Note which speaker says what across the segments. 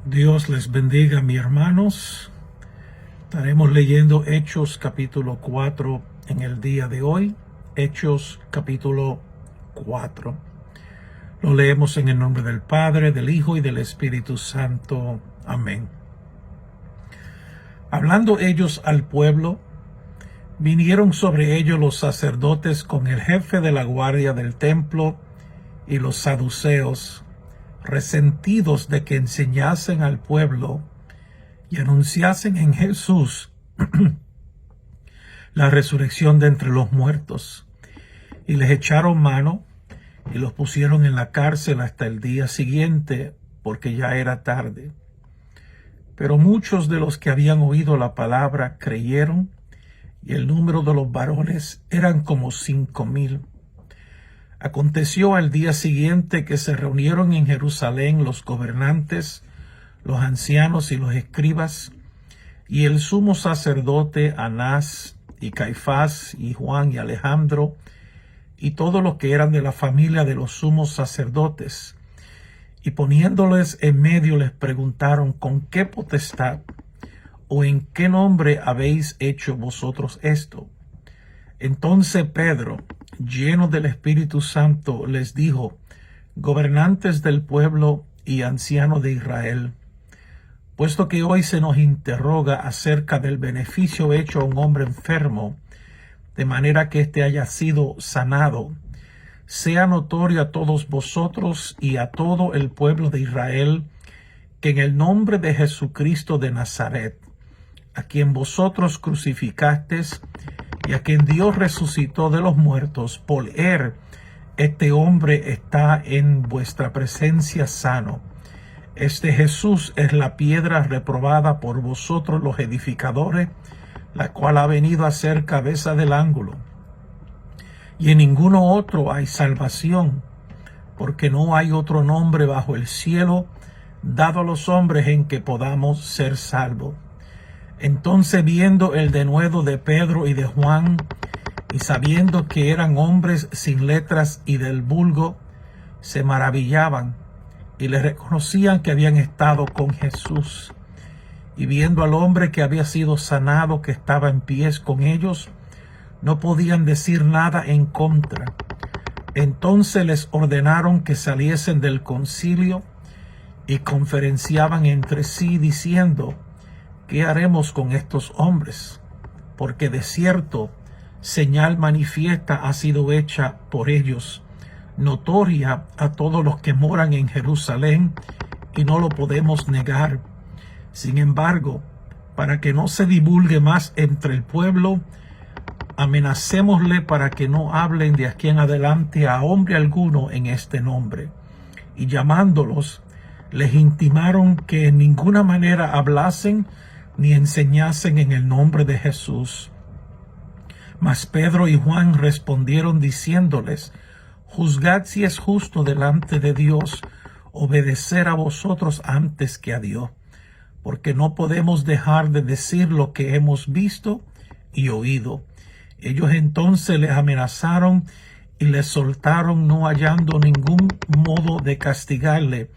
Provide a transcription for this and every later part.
Speaker 1: Dios les bendiga, mis hermanos. Estaremos leyendo Hechos capítulo 4 en el día de hoy. Hechos capítulo 4. Lo leemos en el nombre del Padre, del Hijo y del Espíritu Santo. Amén. Hablando ellos al pueblo, vinieron sobre ellos los sacerdotes con el jefe de la guardia del templo y los saduceos, resentidos de que enseñasen al pueblo y anunciasen en Jesús la resurrección de entre los muertos. Y les echaron mano y los pusieron en la cárcel hasta el día siguiente, porque ya era tarde. Pero muchos de los que habían oído la palabra creyeron, y el número de los varones eran como 5,000. Aconteció al día siguiente que se reunieron en Jerusalén los gobernantes, los ancianos y los escribas, y el sumo sacerdote Anás y Caifás y Juan y Alejandro, y todos los que eran de la familia de los sumos sacerdotes. Y poniéndoles en medio les preguntaron: ¿con qué potestad o en qué nombre habéis hecho vosotros esto? Entonces Pedro, lleno del Espíritu Santo, les dijo: gobernantes del pueblo y ancianos de Israel, puesto que hoy se nos interroga acerca del beneficio hecho a un hombre enfermo, de manera que éste haya sido sanado, sea notorio a todos vosotros y a todo el pueblo de Israel, que en el nombre de Jesucristo de Nazaret, a quien vosotros crucificasteis y a quien Dios resucitó de los muertos, por él este hombre está en vuestra presencia sano. Este Jesús es la piedra reprobada por vosotros los edificadores, la cual ha venido a ser cabeza del ángulo. Y en ninguno otro hay salvación, porque no hay otro nombre bajo el cielo dado a los hombres en que podamos ser salvos. Entonces, viendo el denuedo de Pedro y de Juan, y sabiendo que eran hombres sin letras y del vulgo, se maravillaban y le reconocían que habían estado con Jesús. Y viendo al hombre que había sido sanado, que estaba en pies con ellos, no podían decir nada en contra. Entonces les ordenaron que saliesen del concilio y conferenciaban entre sí, diciendo: ¿qué haremos con estos hombres? Porque de cierto, señal manifiesta ha sido hecha por ellos, notoria a todos los que moran en Jerusalén, y no lo podemos negar. Sin embargo, para que no se divulgue más entre el pueblo, amenacémosle para que no hablen de aquí en adelante a hombre alguno en este nombre. Y llamándolos, les intimaron que en ninguna manera hablasen ni enseñasen en el nombre de Jesús. Mas Pedro y Juan respondieron diciéndoles: juzgad si es justo delante de Dios obedecer a vosotros antes que a Dios, porque no podemos dejar de decir lo que hemos visto y oído. Ellos entonces les amenazaron y les soltaron, no hallando ningún modo de castigarle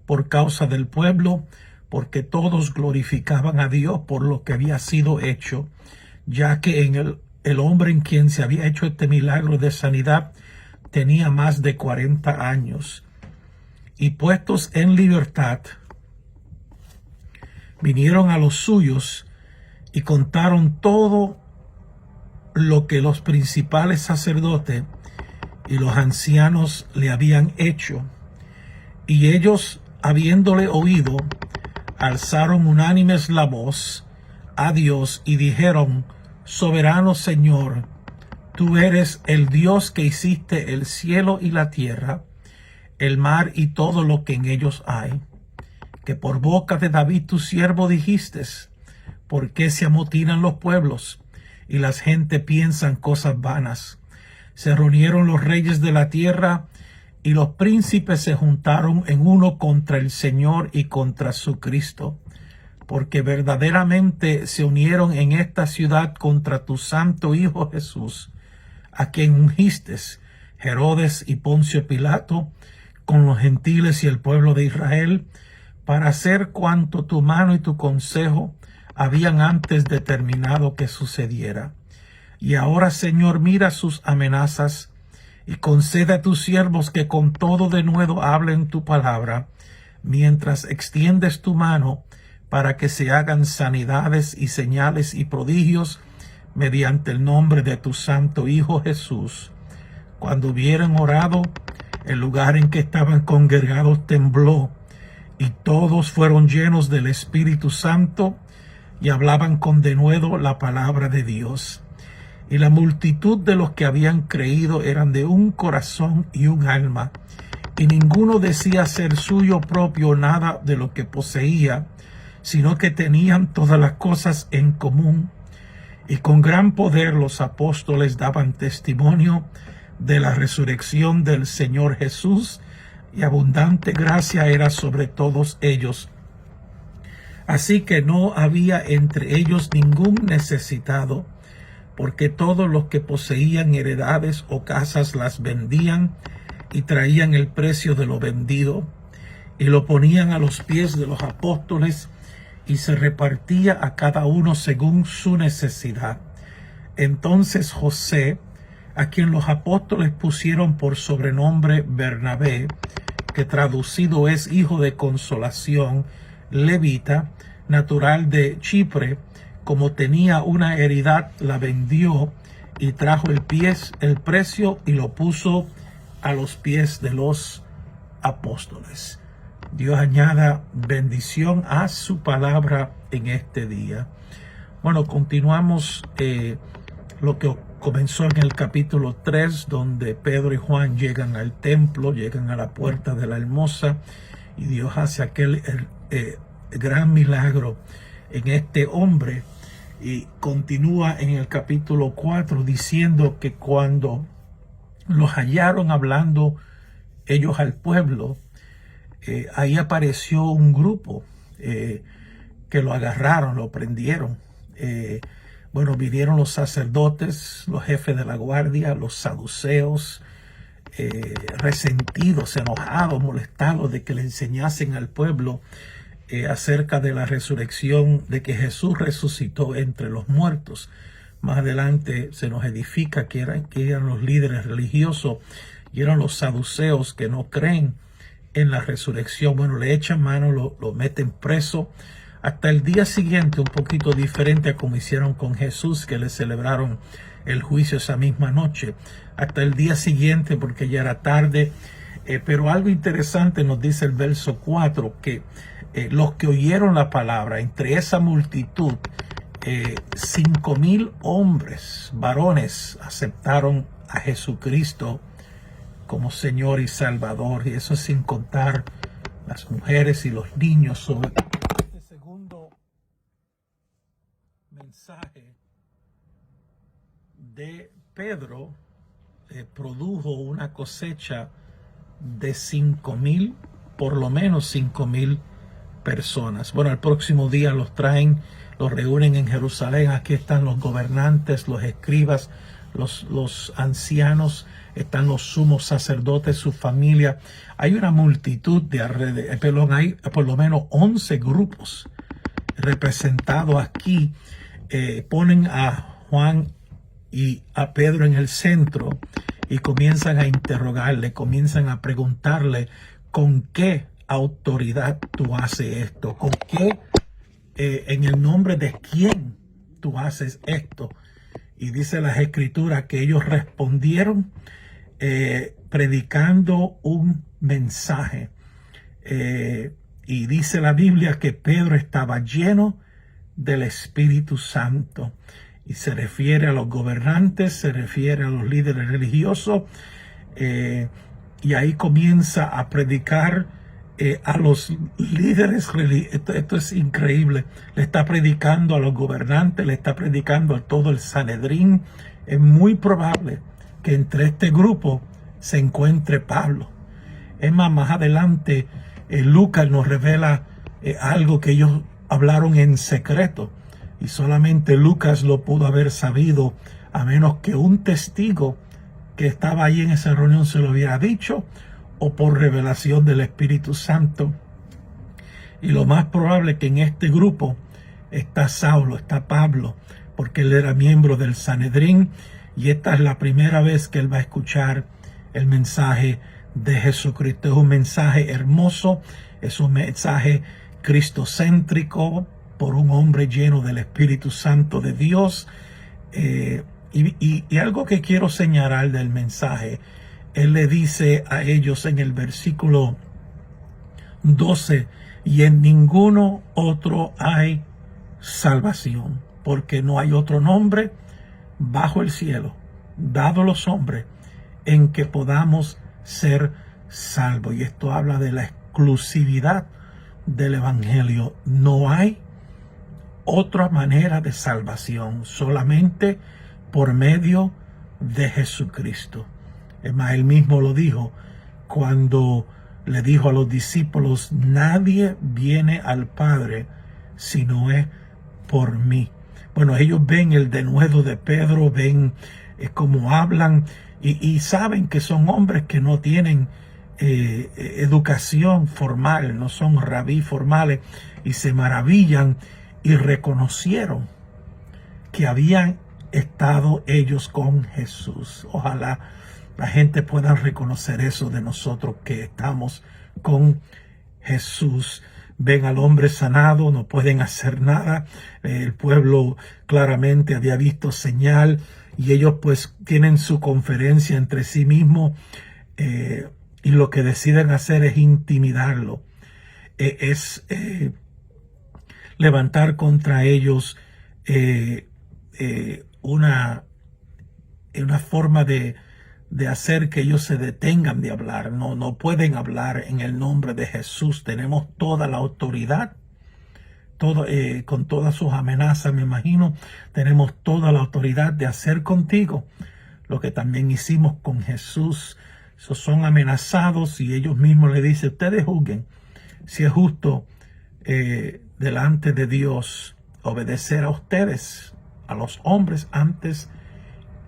Speaker 1: por causa del pueblo, porque todos glorificaban a Dios por lo que había sido hecho, ya que en el hombre en quien se había hecho este milagro de sanidad tenía más de 40 años. Y puestos en libertad, vinieron a los suyos y contaron todo lo que los principales sacerdotes y los ancianos le habían hecho. Y ellos, habiéndole oído, alzaron unánimes la voz a Dios y dijeron: soberano Señor, tú eres el Dios que hiciste el cielo y la tierra, el mar y todo lo que en ellos hay, que por boca de David tu siervo dijiste: ¿por qué se amotinan los pueblos y las gentes piensan cosas vanas? Se reunieron los reyes de la tierra y los príncipes se juntaron en uno contra el Señor y contra su Cristo, porque verdaderamente se unieron en esta ciudad contra tu santo Hijo Jesús, a quien ungiste, Herodes y Poncio Pilato, con los gentiles y el pueblo de Israel, para hacer cuanto tu mano y tu consejo habían antes determinado que sucediera. Y ahora, Señor, mira sus amenazas y concede a tus siervos que con todo denuedo hablen tu palabra, mientras extiendes tu mano para que se hagan sanidades y señales y prodigios mediante el nombre de tu santo Hijo Jesús. Cuando hubieran orado, el lugar en que estaban congregados tembló, y todos fueron llenos del Espíritu Santo y hablaban con denuedo la palabra de Dios. Y la multitud de los que habían creído eran de un corazón y un alma, y ninguno decía ser suyo propio nada de lo que poseía, sino que tenían todas las cosas en común. Y con gran poder los apóstoles daban testimonio de la resurrección del Señor Jesús, y abundante gracia era sobre todos ellos. Así que no había entre ellos ningún necesitado, porque todos los que poseían heredades o casas las vendían y traían el precio de lo vendido y lo ponían a los pies de los apóstoles, y se repartía a cada uno según su necesidad. Entonces José, a quien los apóstoles pusieron por sobrenombre Bernabé, que traducido es hijo de consolación, levita, natural de Chipre, como tenía una heredad, la vendió y trajo el precio y lo puso a los pies de los apóstoles. Dios añada bendición a su palabra en este día. Bueno, continuamos lo que comenzó en el capítulo 3, donde Pedro y Juan llegan al templo, llegan a la puerta de la Hermosa, y Dios hace aquel gran milagro en este hombre. Y continúa en el capítulo 4 diciendo que cuando los hallaron hablando ellos al pueblo, ahí apareció un grupo que lo agarraron, lo prendieron. Bueno, vinieron los sacerdotes, los jefes de la guardia, los saduceos, resentidos, enojados, molestados de que le enseñasen al pueblo acerca de la resurrección, de que Jesús resucitó entre los muertos. Más adelante se nos edifica que eran los líderes religiosos y eran los saduceos que no creen en la resurrección. Bueno, le echan mano, lo meten preso hasta el día siguiente, un poquito diferente a como hicieron con Jesús, que le celebraron el juicio esa misma noche, hasta el día siguiente porque ya era tarde. Pero algo interesante nos dice el verso 4, que los que oyeron la palabra, entre esa multitud, 5,000 hombres, varones, aceptaron a Jesucristo como Señor y Salvador, y eso sin contar las mujeres y los niños. Sobre este segundo mensaje de Pedro produjo una cosecha de 5,000, por lo menos 5,000 personas. Bueno, el próximo día los traen, los reúnen en Jerusalén. Aquí están los gobernantes, los escribas, los ancianos, están los sumos sacerdotes, su familia. Hay una multitud hay por lo menos 11 grupos representados aquí. Ponen a Juan y a Pedro en el centro y comienzan a interrogarle, comienzan a preguntarle con qué autoridad tú haces esto, con qué, en el nombre de quién tú haces esto. Y dice las escrituras que ellos respondieron predicando un mensaje. Y dice la Biblia que Pedro estaba lleno del Espíritu Santo. Y se refiere a los gobernantes, se refiere a los líderes religiosos. Y ahí comienza a predicar a los líderes religiosos. Esto es increíble. Le está predicando a los gobernantes, le está predicando a todo el Sanedrín. Es muy probable que entre este grupo se encuentre Pablo. Es más adelante Lucas nos revela algo que ellos hablaron en secreto, y solamente Lucas lo pudo haber sabido, a menos que un testigo que estaba ahí en esa reunión se lo hubiera dicho, o por revelación del Espíritu Santo. Y lo más probable es que en este grupo está Saulo, está Pablo, porque él era miembro del Sanedrín, y esta es la primera vez que él va a escuchar el mensaje de Jesucristo. Es un mensaje hermoso, es un mensaje cristocéntrico por un hombre lleno del Espíritu Santo de Dios. Y algo que quiero señalar del mensaje, él le dice a ellos en el versículo 12, y en ninguno otro hay salvación, porque no hay otro nombre bajo el cielo dado a los hombres en que podamos ser salvos. Y esto habla de la exclusividad del evangelio. No hay otra manera de salvación, solamente por medio de Jesucristo. Es más, él mismo lo dijo cuando le dijo a los discípulos: nadie viene al Padre si no es por mí. Bueno, ellos ven el denuedo de Pedro, ven cómo hablan y saben que son hombres que no tienen educación formal, no son rabí formales, y se maravillan y reconocieron que habían estado ellos con Jesús. Ojalá la gente pueda reconocer eso de nosotros, que estamos con Jesús. Ven al hombre sanado, no pueden hacer nada. El pueblo claramente había visto señal, y ellos pues tienen su conferencia entre sí mismos, y lo que deciden hacer es intimidarlo, levantar contra ellos una forma de hacer que ellos se detengan de hablar. No pueden hablar en el nombre de Jesús. Tenemos toda la autoridad, con todas sus amenazas, me imagino, tenemos toda la autoridad de hacer contigo lo que también hicimos con Jesús. Son amenazados y ellos mismos le dicen: ustedes juzguen si es justo delante de Dios obedecer a ustedes, a los hombres, antes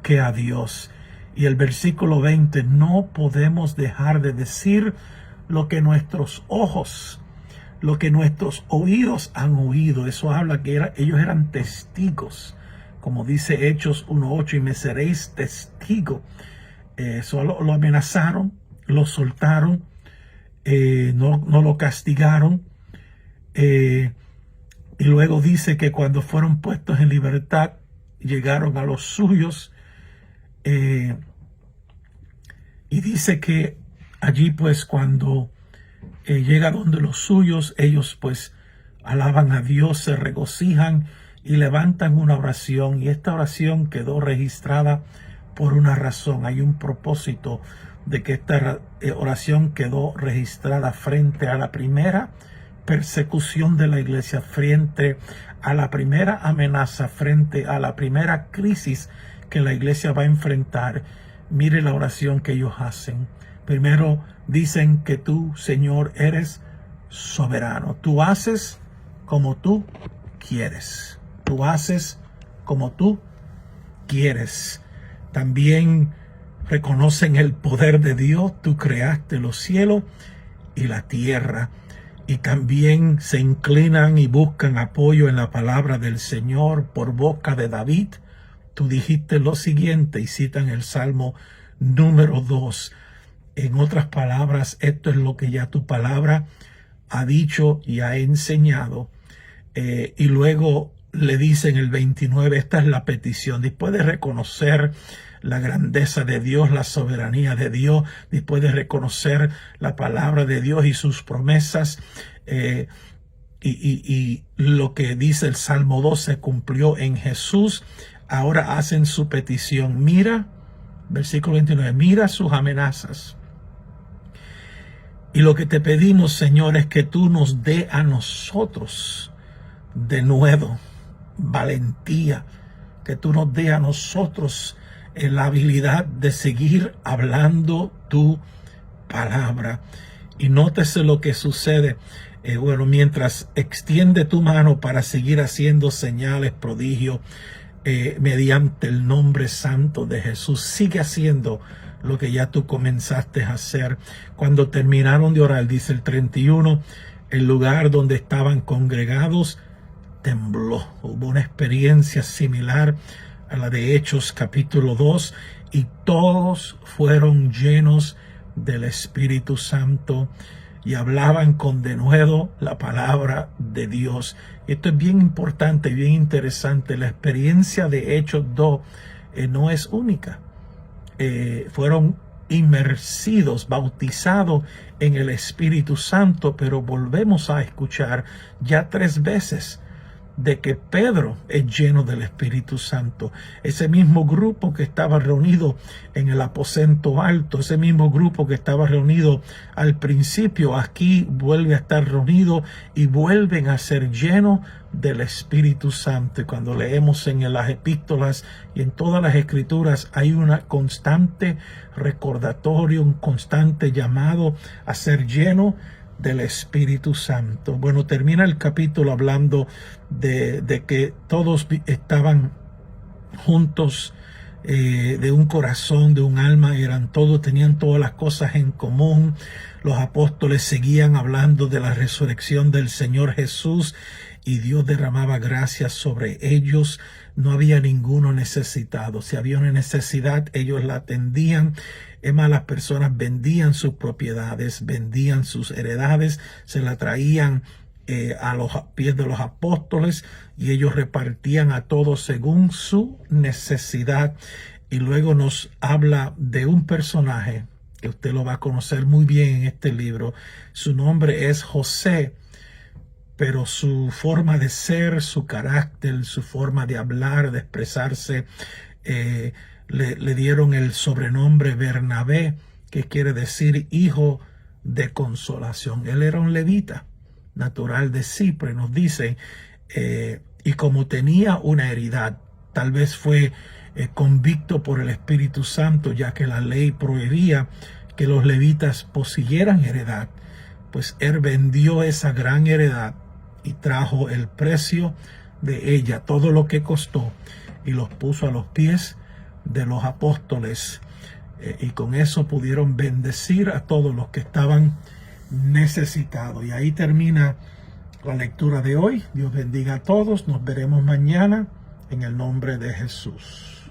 Speaker 1: que a Dios. Y el versículo 20, no podemos dejar de decir lo que nuestros ojos, lo que nuestros oídos han oído. Eso habla que ellos eran testigos, como dice Hechos 1:8, y me seréis testigo. Solo lo amenazaron, lo soltaron, no lo castigaron. Y luego dice que cuando fueron puestos en libertad, llegaron a los suyos. Y dice que allí pues cuando llega donde los suyos, ellos pues alaban a Dios, se regocijan y levantan una oración. Y esta oración quedó registrada por una razón. Hay un propósito de que esta oración quedó registrada frente a la primera persecución de la iglesia, frente a la primera amenaza, frente a la primera crisis que la iglesia va a enfrentar. Mire la oración que ellos hacen. Primero dicen que tú, Señor, eres soberano. Tú haces como tú quieres. Tú haces como tú quieres. También reconocen el poder de Dios. Tú creaste los cielos y la tierra. Y también se inclinan y buscan apoyo en la palabra del Señor por boca de David. Tú dijiste lo siguiente, y citan el Salmo número 2. En otras palabras, esto es lo que ya tu palabra ha dicho y ha enseñado. Y luego le dice en el 29, esta es la petición. Después de reconocer la grandeza de Dios, la soberanía de Dios, después de reconocer la palabra de Dios y sus promesas, y lo que dice el Salmo 2 se cumplió en Jesús. Ahora hacen su petición. Mira, versículo 29, mira sus amenazas. Y lo que te pedimos, Señor, es que tú nos dé a nosotros de nuevo valentía, que tú nos dé a nosotros la habilidad de seguir hablando tu palabra. Y nótese lo que sucede. Mientras extiende tu mano para seguir haciendo señales, prodigios, mediante el nombre santo de Jesús, sigue haciendo lo que ya tú comenzaste a hacer. Cuando terminaron de orar, dice el 31, El lugar donde estaban congregados tembló. Hubo una experiencia similar a la de Hechos capítulo 2 y todos fueron llenos del Espíritu Santo y hablaban con denuedo la palabra de Dios. Esto es bien importante, bien interesante. La experiencia de Hechos 2 no es única. Fueron inmersidos, bautizados en el Espíritu Santo, pero volvemos a escuchar ya 3 veces de que Pedro es lleno del Espíritu Santo. Ese mismo grupo que estaba reunido en el aposento alto, ese mismo grupo que estaba reunido al principio, aquí vuelve a estar reunido y vuelven a ser llenos del Espíritu Santo. Y cuando leemos en las epístolas y en todas las escrituras, hay una constante recordatorio, un constante llamado a ser lleno del Espíritu Santo. Bueno, termina el capítulo hablando de que todos estaban juntos, de un corazón, de un alma, eran todos, tenían todas las cosas en común. Los apóstoles seguían hablando de la resurrección del Señor Jesús y Dios derramaba gracias sobre ellos. No había ninguno necesitado. Si había una necesidad, ellos la atendían. Es más, las personas vendían sus propiedades, vendían sus heredades, se la traían a los pies de los apóstoles y ellos repartían a todos según su necesidad. Y luego nos habla de un personaje que usted lo va a conocer muy bien en este libro. Su nombre es José, pero su forma de ser, su carácter, su forma de hablar, de expresarse, le dieron el sobrenombre Bernabé, que quiere decir hijo de consolación. Él era un levita, natural de Chipre, nos dice, y como tenía una heredad, tal vez fue convicto por el Espíritu Santo, ya que la ley prohibía que los levitas poseyeran heredad, pues él vendió esa gran heredad y trajo el precio de ella, todo lo que costó, y los puso a los pies de los apóstoles, y con eso pudieron bendecir a todos los que estaban necesitados. Y ahí termina la lectura de hoy. Dios bendiga a todos. Nos veremos mañana en el nombre de Jesús.